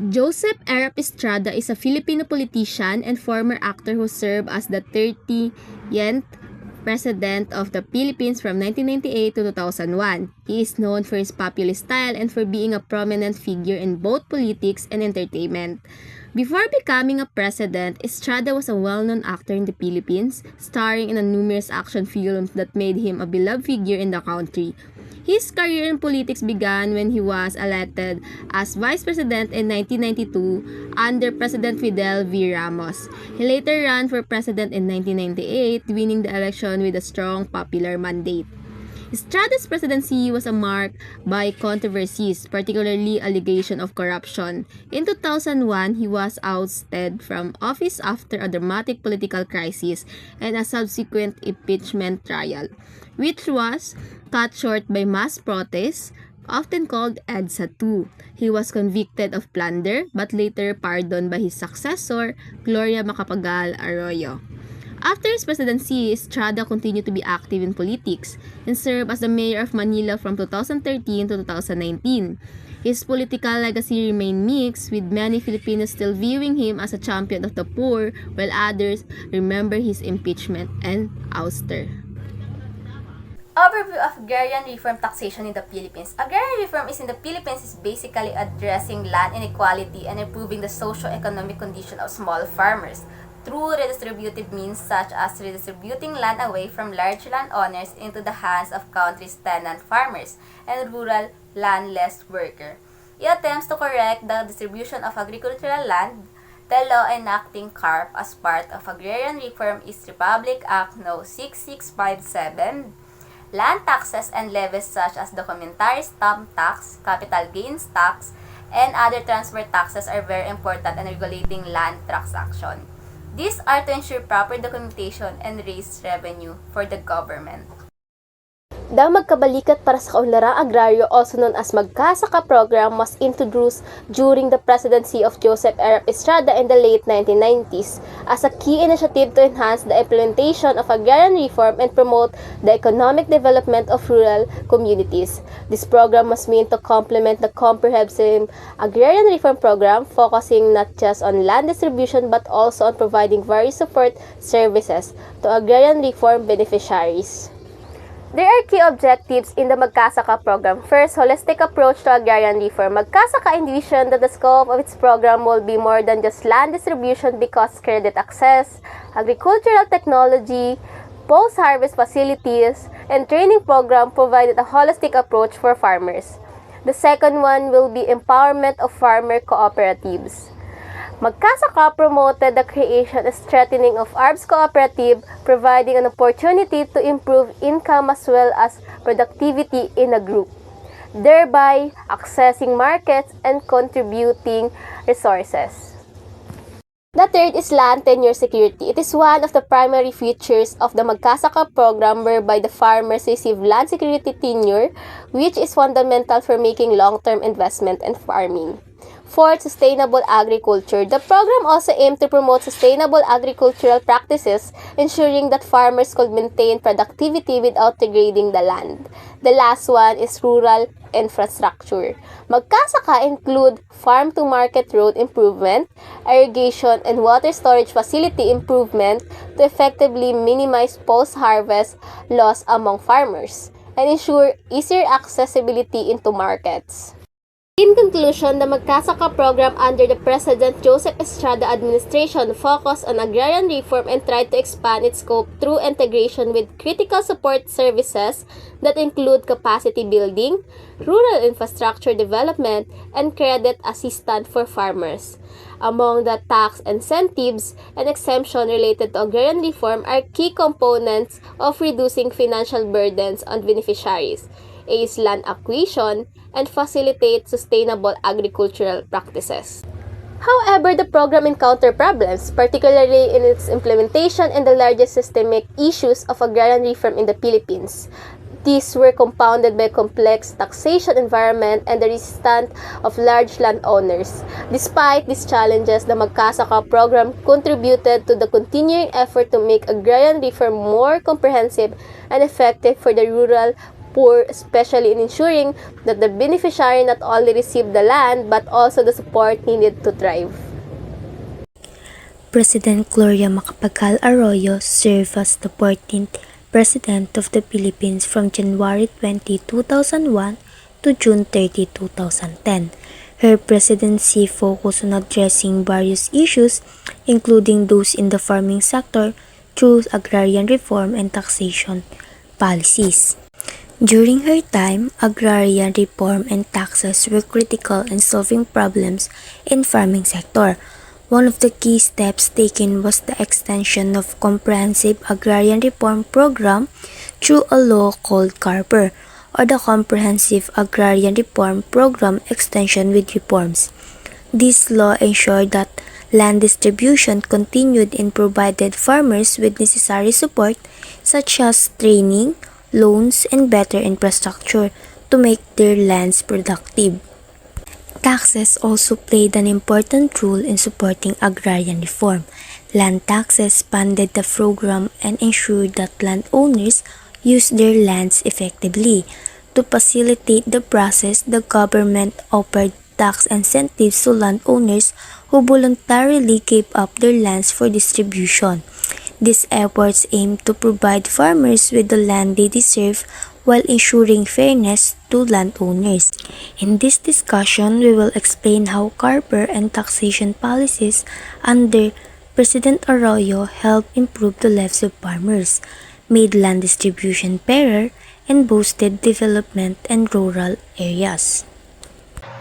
Joseph Arap Estrada is a Filipino politician and former actor who served as the 30th President of the Philippines from 1998 to 2001. He is known for his populist style and for being a prominent figure in both politics and entertainment. Before becoming a president, Estrada was a well-known actor in the Philippines, starring in numerous action films that made him a beloved figure in the country. His career in politics began when he was elected as vice president in 1992 under President Fidel V. Ramos. He later ran for president in 1998, winning the election with a strong popular mandate. Estrada's presidency was marked by controversies, particularly allegation of corruption. In 2001, he was ousted from office after a dramatic political crisis and a subsequent impeachment trial, which was cut short by mass protests, often called EDSA II. He was convicted of plunder but later pardoned by his successor, Gloria Macapagal Arroyo. After his presidency, Estrada continued to be active in politics and served as the mayor of Manila from 2013 to 2019. His political legacy remained mixed, with many Filipinos still viewing him as a champion of the poor, while others remember his impeachment and ouster. Overview of agrarian reform taxation in the Philippines. Agrarian reform in the Philippines is basically addressing land inequality and improving the socio-economic condition of small farmers through redistributive means such as redistributing land away from large landowners into the hands of country's tenant farmers and rural landless workers. It attempts to correct the distribution of agricultural land. The law enacting CARP as part of agrarian reform is Republic Act No. 6657. Land taxes and levies such as documentary stamp tax, capital gains tax, and other transfer taxes are very important in regulating land transaction. These are to ensure proper documentation and raise revenue for the government. The Magkabalikat para sa Kaunlarang Agraryo, also known as Magkasaka program, was introduced during the presidency of Joseph Arap Estrada in the late 1990s as a key initiative to enhance the implementation of agrarian reform and promote the economic development of rural communities. This program was meant to complement the comprehensive agrarian reform program, focusing not just on land distribution but also on providing various support services to agrarian reform beneficiaries. There are key objectives in the Magkasaka program. First, holistic approach to agrarian reform. Magkasaka envisioned that the scope of its program will be more than just land distribution because credit access, agricultural technology, post-harvest facilities, and training program provided a holistic approach for farmers. The second one will be empowerment of farmer cooperatives. Magkasaka promoted the creation and strengthening of ARBS cooperative, providing an opportunity to improve income as well as productivity in a group, thereby accessing markets and contributing resources. The third is land tenure security. It is one of the primary features of the Magkasaka program whereby the farmers receive land security tenure, which is fundamental for making long-term investment in farming. Fourth, sustainable agriculture. The program also aimed to promote sustainable agricultural practices, ensuring that farmers could maintain productivity without degrading the land. The last one is rural infrastructure. Magkasaka include farm-to-market road improvement, irrigation and water storage facility improvement to effectively minimize post-harvest loss among farmers and ensure easier accessibility into markets. In conclusion, the Magkasaka program under the President Joseph Estrada administration focused on agrarian reform and tried to expand its scope through integration with critical support services that include capacity building, rural infrastructure development, and credit assistance for farmers. Among the tax incentives and exemption related to agrarian reform are key components of reducing financial burdens on beneficiaries, aid land acquisition, and facilitate sustainable agricultural practices. However, the program encountered problems, particularly in its implementation and the largest systemic issues of agrarian reform in the Philippines. These were compounded by a complex taxation environment and the resistance of large landowners. Despite these challenges, the Magkasaka program contributed to the continuing effort to make agrarian reform more comprehensive and effective for the rural poor, especially in ensuring that the beneficiary not only received the land but also the support needed to thrive. President Gloria Macapagal Arroyo served as the 14th President of the Philippines from January 20, 2001 to June 30, 2010. Her presidency focused on addressing various issues, including those in the farming sector, through agrarian reform and taxation policies. During her time, agrarian reform and taxes were critical in solving problems in farming sector. One of the key steps taken was the extension of comprehensive agrarian reform program through a law called CARPER, or the Comprehensive Agrarian Reform Program Extension with Reforms. This law ensured that land distribution continued and provided farmers with necessary support such as training, loans, and better infrastructure to make their lands productive. Taxes also played an important role in supporting agrarian reform. Land taxes funded the program and ensured that landowners used their lands effectively. To facilitate the process, the government offered tax incentives to landowners who voluntarily gave up their lands for distribution. These efforts aimed to provide farmers with the land they deserve while ensuring fairness to landowners. In this discussion, we will explain how CARPER and taxation policies under President Arroyo helped improve the lives of farmers, made land distribution fairer, and boosted development in rural areas.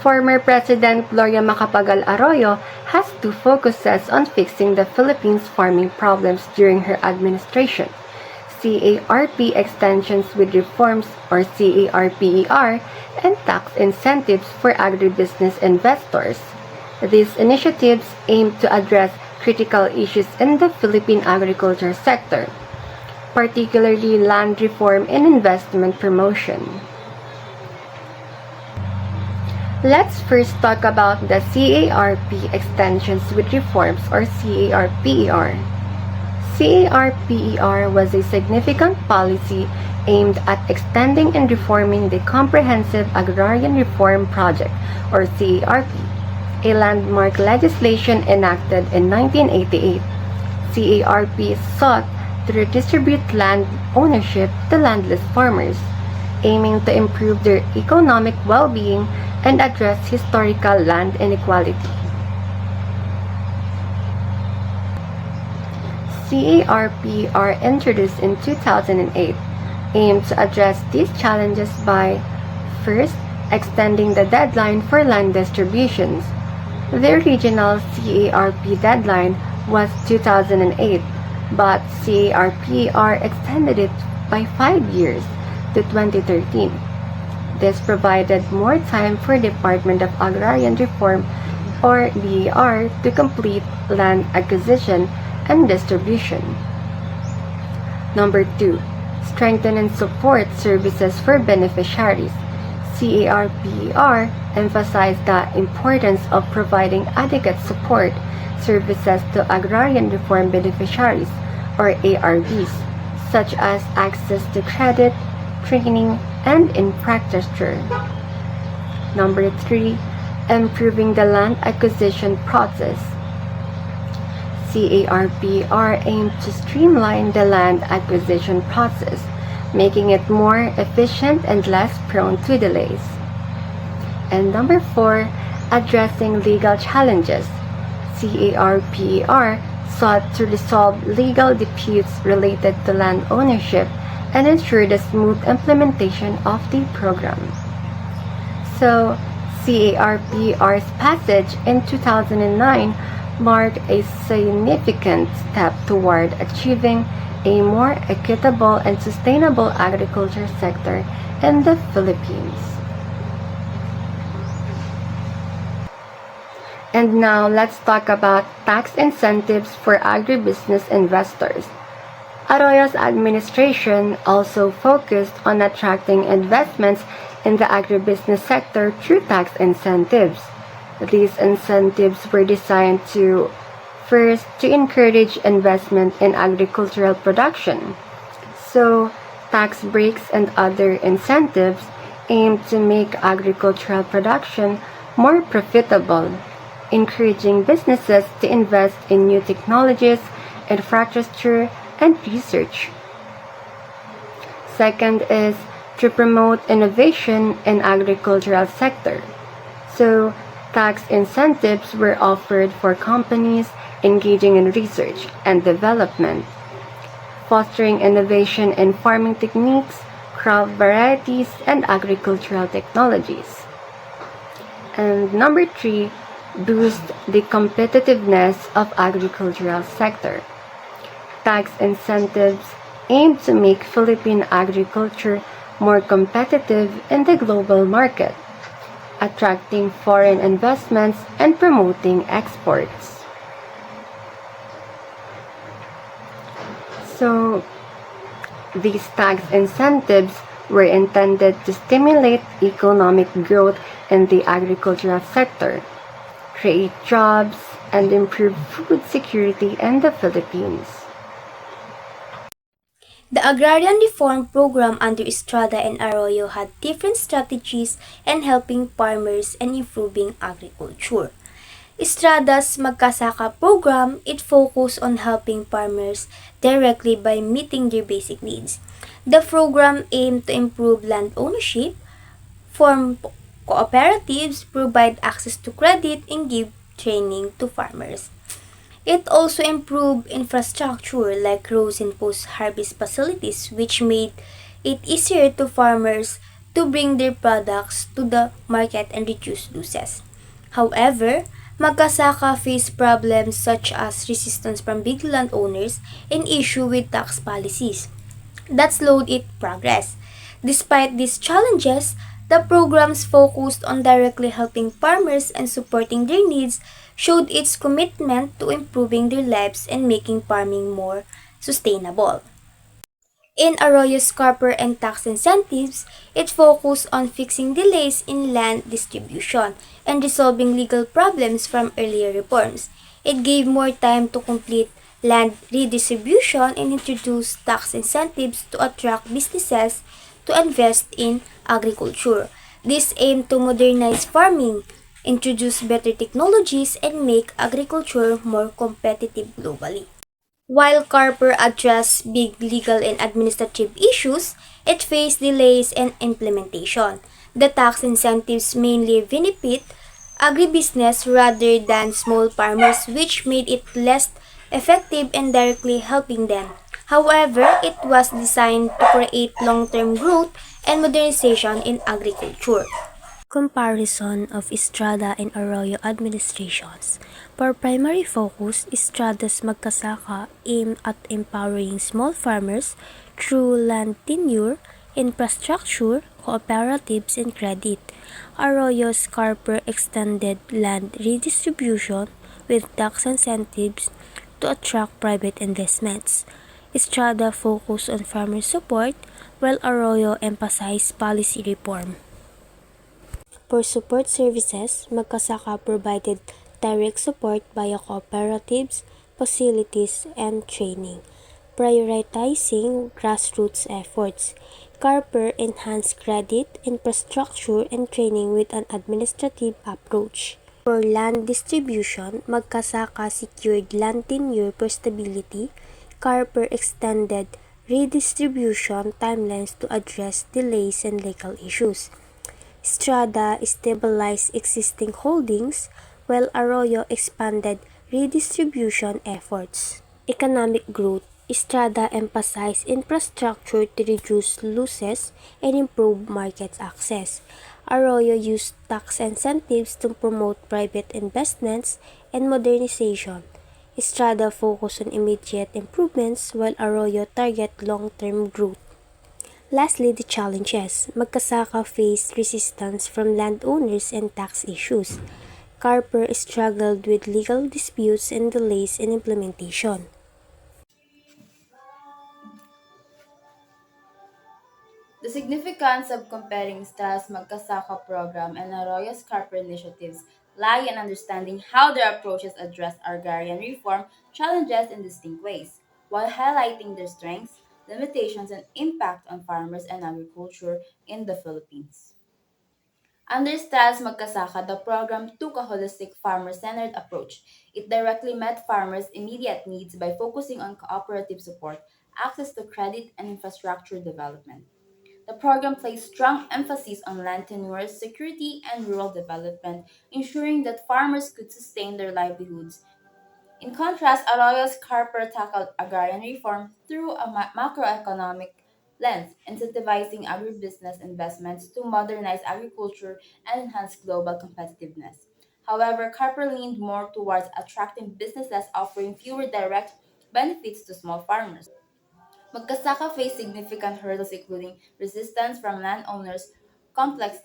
Former President Gloria Macapagal Arroyo has two focuses on fixing the Philippines' farming problems during her administration: CARP extensions with reforms, or CARPER, and tax incentives for agribusiness investors. These initiatives aim to address critical issues in the Philippine agriculture sector, particularly land reform and investment promotion. Let's first talk about the CARP extensions with reforms, or CARPER. CARPER was a significant policy aimed at extending and reforming the Comprehensive Agrarian Reform Project, or CARP, a landmark legislation enacted in 1988. CARP sought to redistribute land ownership to landless farmers, aiming to improve their economic well-being and address historical land inequality. CARPR, introduced in 2008, aimed to address these challenges by, first, extending the deadline for land distributions. The original CARP deadline was 2008, but CARPR extended it by 5 years to 2013. This provided more time for Department of Agrarian Reform, or DAR, to complete land acquisition and distribution. Number 2. Strengthen and support services for beneficiaries. CARPER emphasized the importance of providing adequate support services to agrarian reform beneficiaries, or ARBs, such as access to credit, training, and infrastructure. Number 3. Improving the land acquisition process. CARPR aimed to streamline the land acquisition process, making it more efficient and less prone to delays. And number 4. Addressing legal challenges. CARPR sought to resolve legal disputes related to land ownership and ensure the smooth implementation of the program. So, CARPR's passage in 2009 marked a significant step toward achieving a more equitable and sustainable agriculture sector in the Philippines. And now, let's talk about tax incentives for agribusiness investors. Arroyo's administration also focused on attracting investments in the agribusiness sector through tax incentives. These incentives were designed to, first, to encourage investment in agricultural production. So, Tax breaks and other incentives aim to make agricultural production more profitable, encouraging businesses to invest in new technologies, infrastructure, and research. Second is to promote innovation in agricultural sector. So, tax incentives were offered for companies engaging in research and development, fostering innovation in farming techniques, crop varieties, and agricultural technologies. And number three, boost the competitiveness of agricultural sector. Tax incentives aim to make Philippine agriculture more competitive in the global market, attracting foreign investments and promoting exports. So, these tax incentives were intended to stimulate economic growth in the agricultural sector, create jobs, and improve food security in the Philippines. The agrarian reform program under Estrada and Arroyo had different strategies in helping farmers and improving agriculture. Estrada's Magkasaka program, it focused on helping farmers directly by meeting their basic needs. The program aimed to improve land ownership, form cooperatives, provide access to credit, and give training to farmers. It also improved infrastructure like roads and post-harvest facilities, which made it easier to farmers to bring their products to the market and reduce losses. However, Magkasaka faced problems such as resistance from big landowners and issue with tax policies that slowed its progress. Despite these challenges, the programs focused on directly helping farmers and supporting their needs showed its commitment to improving their lives and making farming more sustainable. In Arroyo's copper and tax incentives, it focused on fixing delays in land distribution and resolving legal problems from earlier reforms. It gave more time to complete land redistribution and introduced tax incentives to attract businesses to invest in agriculture. This aimed to modernize farming, introduce better technologies, and make agriculture more competitive globally. While Carper addressed big legal and administrative issues, it faced delays in implementation. The tax incentives mainly benefit agribusiness rather than small farmers, which made it less effective in directly helping them. However, it was designed to create long-term growth and modernization in agriculture. Comparison of Estrada and Arroyo administrations. For primary focus, Estrada's Magkasaka aimed at empowering small farmers through land tenure, infrastructure, cooperatives, and credit. Arroyo's Carper extended land redistribution with tax incentives to attract private investments. Estrada focused on farmer support, while Arroyo emphasized policy reform. For support services, Magkasaka provided direct support via cooperatives, facilities, and training, prioritizing grassroots efforts. Carper enhanced credit, infrastructure, and training with an administrative approach. For land distribution, Magkasaka secured land tenure for stability. Carper extended redistribution timelines to address delays and legal issues. Estrada stabilized existing holdings, while Arroyo expanded redistribution efforts. Economic growth. Estrada emphasized infrastructure to reduce losses and improve market access. Arroyo used tax incentives to promote private investments and modernization. Estrada focused on immediate improvements, while Arroyo targeted long-term growth. Lastly, the challenges. Magkasaka faced resistance from landowners and tax issues. Carper struggled with legal disputes and delays in implementation. The significance of comparing Stra's Magkasaka program and Arroyo's Carper initiatives lie in understanding how their approaches address agrarian reform challenges in distinct ways. While highlighting their strengths, limitations, and impact on farmers and agriculture in the Philippines. Under Estrada's Magkasaka, the program took a holistic farmer-centered approach. It directly met farmers' immediate needs by focusing on cooperative support, access to credit, and infrastructure development. The program placed strong emphasis on land tenure, security, and rural development, ensuring that farmers could sustain their livelihoods. In contrast, Arroyo's Carper tackled agrarian reform through a macroeconomic lens, incentivizing agribusiness investments to modernize agriculture and enhance global competitiveness. However, Carper leaned more towards attracting businesses offering fewer direct benefits to small farmers. Magkasaka faced significant hurdles including resistance from landowners, complex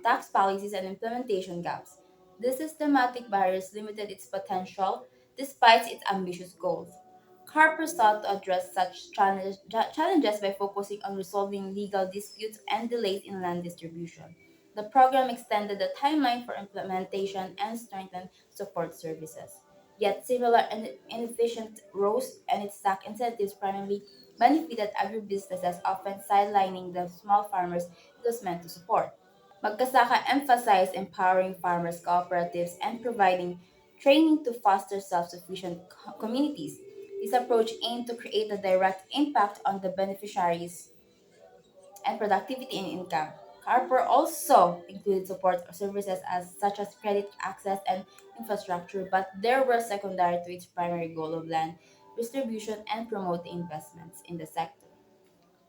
tax policies, and implementation gaps. These systematic barriers limited its potential despite its ambitious goals. Harper sought to address such challenges by focusing on resolving legal disputes and delays in land distribution. The program extended the timeline for implementation and strengthened support services. Yet similar and inefficient roles and its tax incentives primarily benefited agribusinesses, often sidelining the small farmers it was meant to support. Magkasaka emphasized empowering farmers' cooperatives and providing training to foster self-sufficient communities. This approach aimed to create a direct impact on the beneficiaries and productivity and income. Harper also included support services such as credit access and infrastructure, but they were secondary to its primary goal of land distribution and promoting investments in the sector.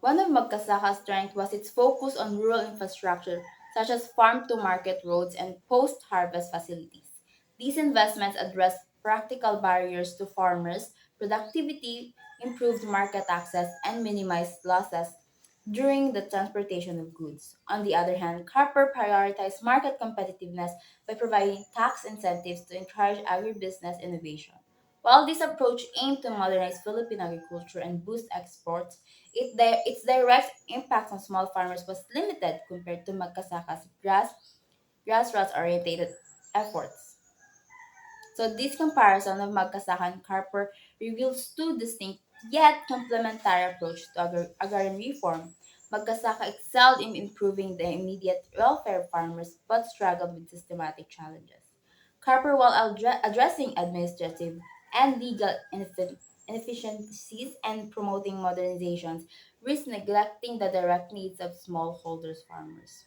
One of Magkasaka's strengths was its focus on rural infrastructure, such as farm to market roads and post harvest facilities. These investments addressed practical barriers to farmers' productivity, improved market access, and minimized losses during the transportation of goods. On the other hand, Harper prioritized market competitiveness by providing tax incentives to encourage agribusiness innovation. While this approach aimed to modernize Philippine agriculture and boost exports, its direct impact on small farmers was limited compared to Magkasaka's grassroots oriented efforts. So this comparison of Magkasaka and Carper reveals two distinct yet complementary approaches to agrarian reform. Magkasaka excelled in improving the immediate welfare of farmers but struggled with systematic challenges. Carper, while addressing administrative and legal inefficiencies and promoting modernizations, risked neglecting the direct needs of smallholders farmers.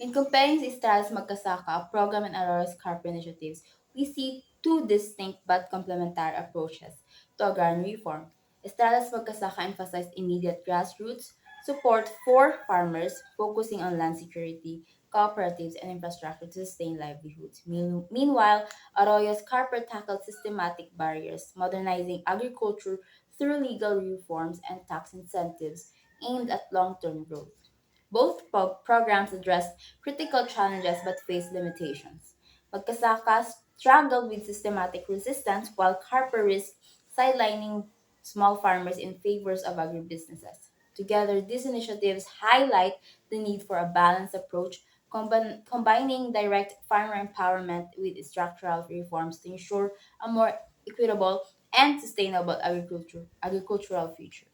In comparing Estrada's Magkasaka program and Aurora's CARP initiatives, we see two distinct but complementary approaches to agrarian reform. Estrada's Magkasaka emphasized immediate grassroots support for farmers, focusing on land security, cooperatives, and infrastructure to sustain livelihoods. Meanwhile, Arroyo's CARP tackled systematic barriers, modernizing agriculture through legal reforms and tax incentives aimed at long-term growth. Both programs addressed critical challenges but faced limitations. Magkasaka struggled with systematic resistance while Carper risked sidelining small farmers in favor of agribusinesses. Together, these initiatives highlight the need for a balanced approach, combining direct farmer empowerment with structural reforms to ensure a more equitable and sustainable agricultural future.